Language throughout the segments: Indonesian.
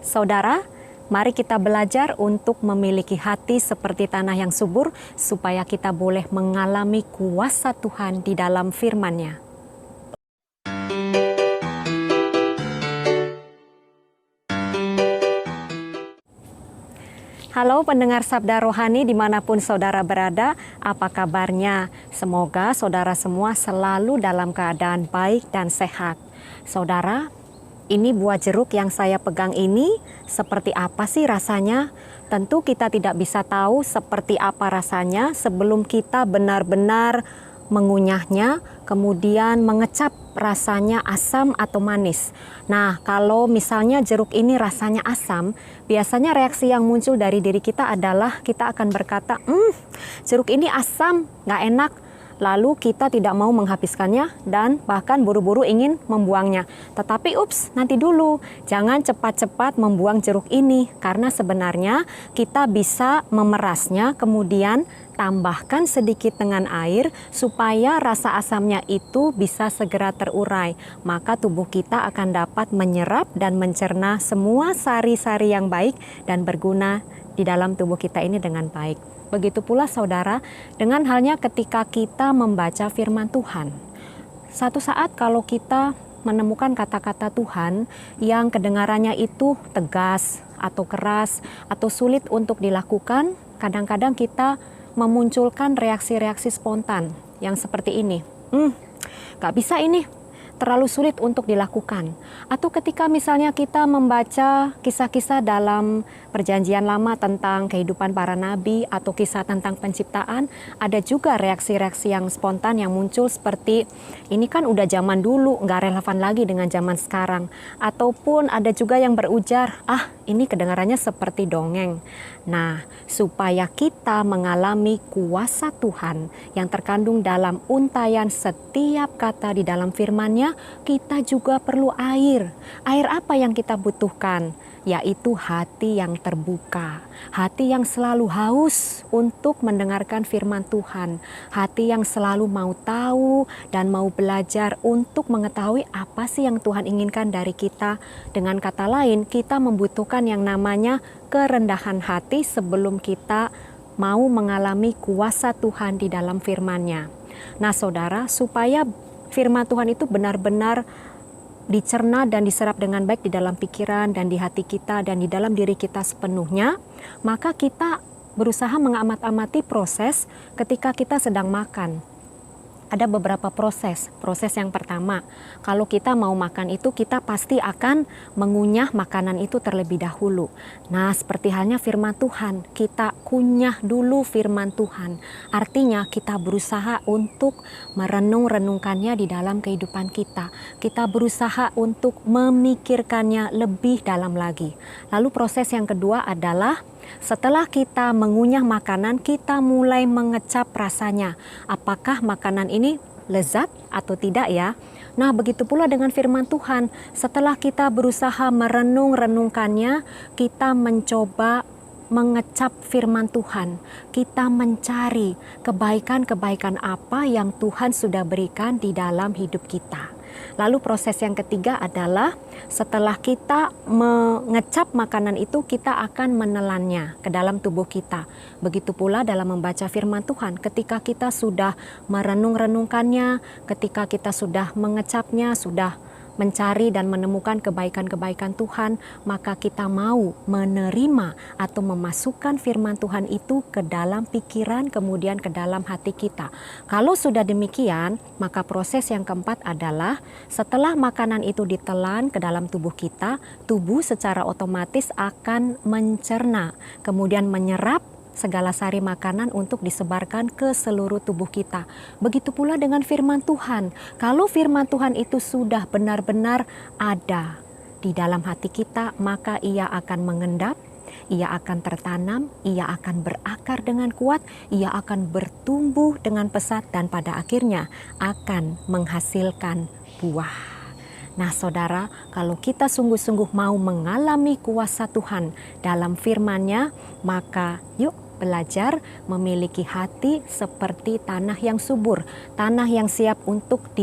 Saudara, mari kita belajar untuk memiliki hati seperti tanah yang subur supaya kita boleh mengalami kuasa Tuhan di dalam firman-Nya. Halo pendengar Sabda Rohani dimanapun saudara berada, apa kabarnya? Semoga saudara semua selalu dalam keadaan baik dan sehat. Saudara, ini buah jeruk yang saya pegang ini seperti apa sih rasanya? Tentu kita tidak bisa tahu seperti apa rasanya sebelum kita benar-benar mengunyahnya, kemudian mengecap rasanya asam atau manis. Nah, kalau misalnya jeruk ini rasanya asam, biasanya reaksi yang muncul dari diri kita adalah kita akan berkata, jeruk ini asam, nggak enak. Lalu kita tidak mau menghabiskannya dan bahkan buru-buru ingin membuangnya. Tetapi nanti dulu, jangan cepat-cepat membuang jeruk ini karena sebenarnya kita bisa memerasnya, kemudian tambahkan sedikit dengan air supaya rasa asamnya itu bisa segera terurai. Maka tubuh kita akan dapat menyerap dan mencerna semua sari-sari yang baik dan berguna di dalam tubuh kita ini dengan baik. Begitu pula saudara, dengan halnya ketika kita membaca firman Tuhan. Satu saat kalau kita menemukan kata-kata Tuhan yang kedengarannya itu tegas atau keras atau sulit untuk dilakukan, kadang-kadang kita memunculkan reaksi-reaksi spontan yang seperti ini. Gak bisa ini, terlalu sulit untuk dilakukan. Atau ketika misalnya kita membaca kisah-kisah dalam perjanjian lama tentang kehidupan para nabi atau kisah tentang penciptaan, ada juga reaksi-reaksi yang spontan yang muncul seperti ini kan udah zaman dulu, nggak relevan lagi dengan zaman sekarang. Ataupun ada juga yang berujar, ini kedengarannya seperti dongeng. Nah, supaya kita mengalami kuasa Tuhan yang terkandung dalam untayan setiap kata di dalam firman-Nya, kita juga perlu air. Air apa yang kita butuhkan? Yaitu hati yang terbuka, hati yang selalu haus untuk mendengarkan firman Tuhan, hati yang selalu mau tahu dan mau belajar untuk mengetahui apa sih yang Tuhan inginkan dari kita. Dengan kata lain, kita membutuhkan yang namanya kerendahan hati sebelum kita mau mengalami kuasa Tuhan di dalam firman-Nya. Nah saudara, supaya firman Tuhan itu benar-benar dicerna dan diserap dengan baik di dalam pikiran dan di hati kita dan di dalam diri kita sepenuhnya, maka kita berusaha mengamat-amati proses ketika kita sedang makan. Ada beberapa proses. Proses yang pertama, kalau kita mau makan itu kita pasti akan mengunyah makanan itu terlebih dahulu. Nah, seperti halnya firman Tuhan, kita kunyah dulu firman Tuhan. Artinya kita berusaha untuk merenung-renungkannya di dalam kehidupan kita. Kita berusaha untuk memikirkannya lebih dalam lagi. Lalu proses yang kedua adalah setelah kita mengunyah makanan, kita mulai mengecap rasanya. Apakah makanan ini lezat atau tidak ya? Nah, begitu pula dengan firman Tuhan. Setelah kita berusaha merenung-renungkannya, kita mencoba mengecap firman Tuhan. Kita mencari kebaikan-kebaikan apa yang Tuhan sudah berikan di dalam hidup kita. Lalu proses yang ketiga adalah setelah kita mengecap makanan itu, kita akan menelannya ke dalam tubuh kita. Begitu pula dalam membaca firman Tuhan, ketika kita sudah merenung-renungkannya, ketika kita sudah mengecapnya, sudah mencari dan menemukan kebaikan-kebaikan Tuhan, maka kita mau menerima atau memasukkan firman Tuhan itu ke dalam pikiran, kemudian ke dalam hati kita. Kalau sudah demikian, maka proses yang keempat adalah setelah makanan itu ditelan ke dalam tubuh kita, tubuh secara otomatis akan mencerna, kemudian menyerap segala sari makanan untuk disebarkan ke seluruh tubuh kita. Begitu pula dengan firman Tuhan. Kalau firman Tuhan itu sudah benar-benar ada di dalam hati kita, maka ia akan mengendap, ia akan tertanam, ia akan berakar dengan kuat, ia akan bertumbuh dengan pesat dan pada akhirnya akan menghasilkan buah. Nah saudara, kalau kita sungguh-sungguh mau mengalami kuasa Tuhan dalam firman-Nya, maka yuk belajar memiliki hati seperti tanah yang subur, tanah yang siap untuk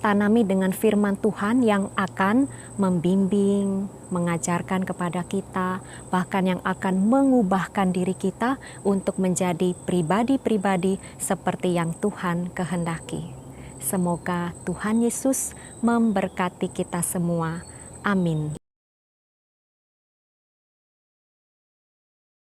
tanami dengan firman Tuhan yang akan membimbing, mengajarkan kepada kita, bahkan yang akan mengubahkan diri kita untuk menjadi pribadi-pribadi seperti yang Tuhan kehendaki. Semoga Tuhan Yesus memberkati kita semua. Amin.